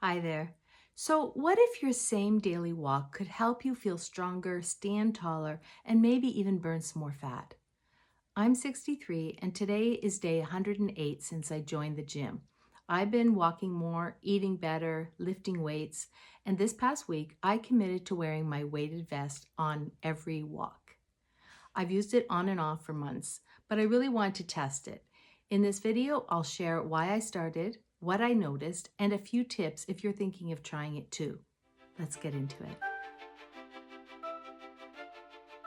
Hi there. So, what if your same daily walk could help you feel stronger, stand taller, and maybe even burn some more fat? I'm 63, and today is day 108 since I joined the gym. I've been walking more, eating better, lifting weights, and this past week I committed to wearing my weighted vest on every walk. I've used it on and off for months, but I really want to test it. In this video, I'll share why I started, what I noticed, and a few tips if you're thinking of trying it too. Let's get into it.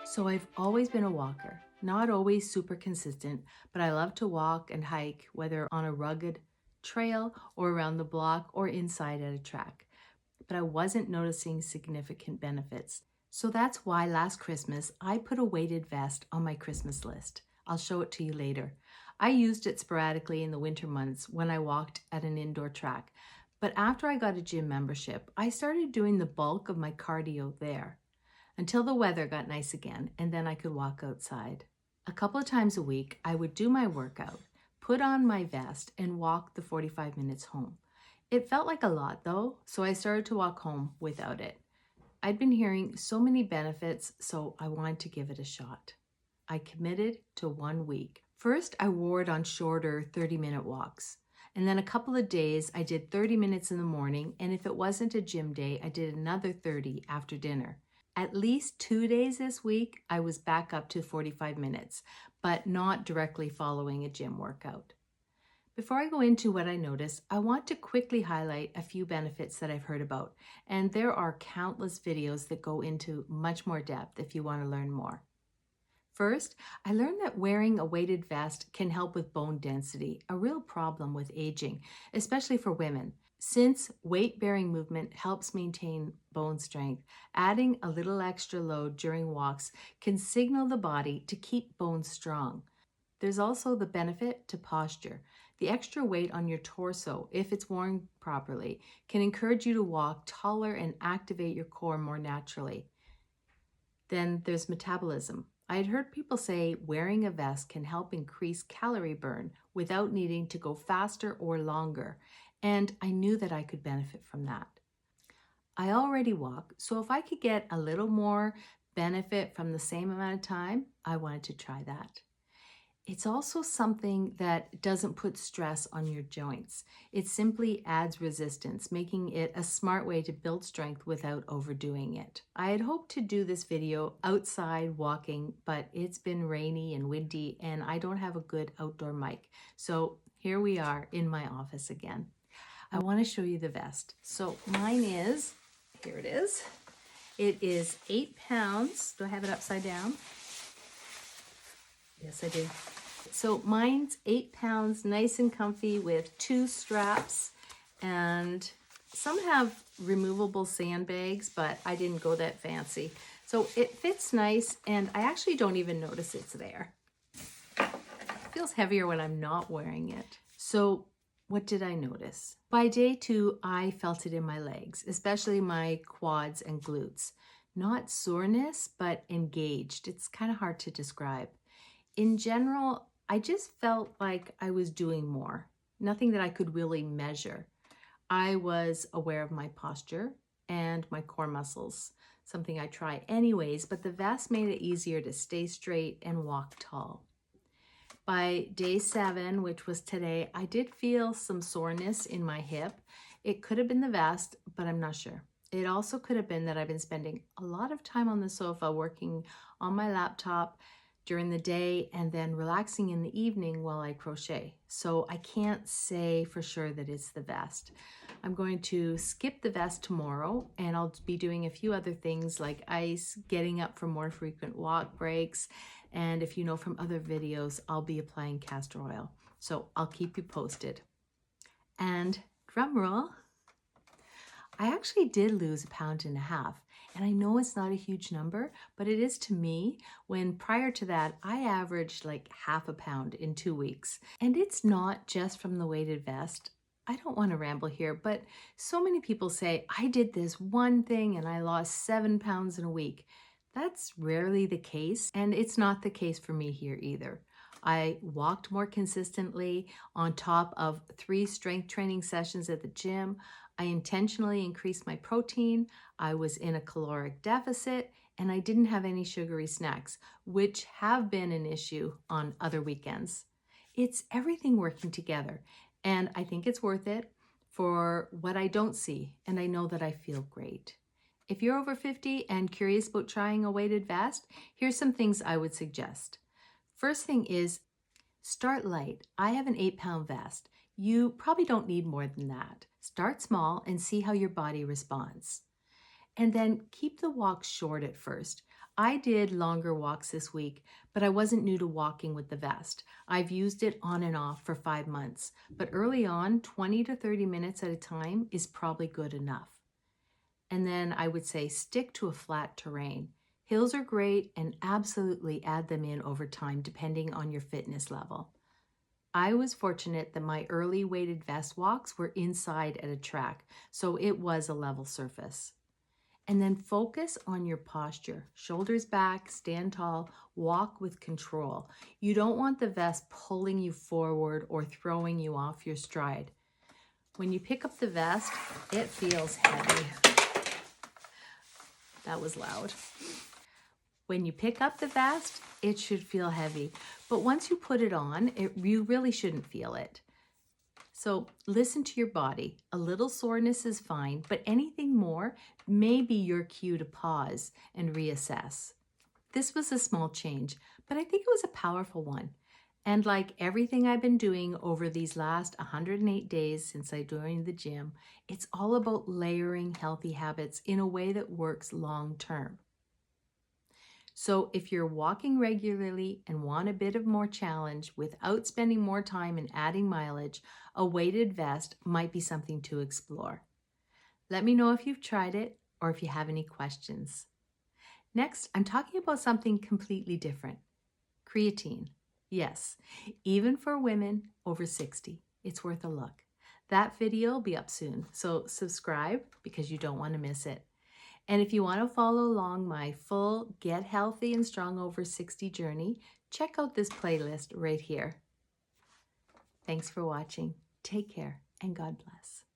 So I've always been a walker, not always super consistent, but I love to walk and hike, whether on a rugged trail or around the block or inside at a track. But I wasn't noticing significant benefits. So that's why last Christmas I put a weighted vest on my Christmas list. I'll show it to you later. I used it sporadically in the winter months when I walked at an indoor track. But after I got a gym membership, I started doing the bulk of my cardio there until the weather got nice again and then I could walk outside. A couple of times a week, I would do my workout, put on my vest, and walk the 45 minutes home. It felt like a lot though, so I started to walk home without it. I'd been hearing so many benefits, so I wanted to give it a shot. I committed to 1 week. First, I wore it on shorter 30-minute walks. And then a couple of days, I did 30 minutes in the morning, and if it wasn't a gym day, I did another 30 after dinner. At least 2 days this week, I was back up to 45 minutes, but not directly following a gym workout. Before I go into what I noticed, I want to quickly highlight a few benefits that I've heard about, and there are countless videos that go into much more depth if you want to learn more. First, I learned that wearing a weighted vest can help with bone density, a real problem with aging, especially for women. Since weight-bearing movement helps maintain bone strength, adding a little extra load during walks can signal the body to keep bones strong. There's also the benefit to posture. The extra weight on your torso, if it's worn properly, can encourage you to walk taller and activate your core more naturally. Then there's metabolism. I had heard people say wearing a vest can help increase calorie burn without needing to go faster or longer, and I knew that I could benefit from that. I already walk, so if I could get a little more benefit from the same amount of time, I wanted to try that. It's also something that doesn't put stress on your joints. It simply adds resistance, making it a smart way to build strength without overdoing it. I had hoped to do this video outside walking, but it's been rainy and windy and I don't have a good outdoor mic. So here we are in my office again. I want to show you the vest. So mine is, here it is. It is 8 pounds. Do I have it upside down? Yes, I do. So mine's 8 pounds, nice and comfy with 2 straps, and some have removable sandbags, but I didn't go that fancy. So it fits nice, and I actually don't even notice it's there. It feels heavier when I'm not wearing it. So what did I notice? By day 2, I felt it in my legs, especially my quads and glutes. Not soreness, but engaged. It's kind of hard to describe. In general, I just felt like I was doing more, nothing that I could really measure. I was aware of my posture and my core muscles, something I try anyways, but the vest made it easier to stay straight and walk tall. By day 7, which was today, I did feel some soreness in my hip. It could have been the vest, but I'm not sure. It also could have been that I've been spending a lot of time on the sofa working on my laptop during the day and then relaxing in the evening while I crochet. So I can't say for sure that it's the vest. I'm going to skip the vest tomorrow and I'll be doing a few other things like ice, getting up for more frequent walk breaks, and if you know from other videos, I'll be applying castor oil. So I'll keep you posted. And drum roll, I actually did lose 1.5 pounds. And I know it's not a huge number, but it is to me, when prior to that, I averaged like 0.5 pound in 2 weeks. And it's not just from the weighted vest. I don't want to ramble here, but so many people say, I did this one thing and I lost 7 pounds in a week. That's rarely the case, and it's not the case for me here either. I walked more consistently on top of 3 strength training sessions at the gym. I intentionally increased my protein. I was in a caloric deficit and I didn't have any sugary snacks, which have been an issue on other weekends. It's everything working together, and I think it's worth it for what I don't see, and I know that I feel great. If you're over 50 and curious about trying a weighted vest, here's some things I would suggest. First thing is start light. I have an 8-pound vest. You probably don't need more than that. Start small and see how your body responds. And then keep the walks short at first. I did longer walks this week, but I wasn't new to walking with the vest. I've used it on and off for 5 months, but early on, 20 to 30 minutes at a time is probably good enough. And then I would say stick to a flat terrain. Hills are great, and absolutely add them in over time depending on your fitness level. I was fortunate that my early weighted vest walks were inside at a track, so it was a level surface. And then focus on your posture. Shoulders back, stand tall, walk with control. You don't want the vest pulling you forward or throwing you off your stride. When you pick up the vest, it feels heavy. That was loud. When you pick up the vest, it should feel heavy. But once you put it on, you really shouldn't feel it. So listen to your body. A little soreness is fine, but anything more may be your cue to pause and reassess. This was a small change, but I think it was a powerful one. And like everything I've been doing over these last 108 days since I joined the gym, it's all about layering healthy habits in a way that works long term. So if you're walking regularly and want a bit of more challenge without spending more time and adding mileage, a weighted vest might be something to explore. Let me know if you've tried it or if you have any questions. Next, I'm talking about something completely different. Creatine. Yes, even for women over 60, it's worth a look. That video will be up soon, so subscribe because you don't want to miss it. And if you want to follow along my full Get Healthy and Strong Over 60 journey, check out this playlist right here. Thanks for watching. Take care and God bless.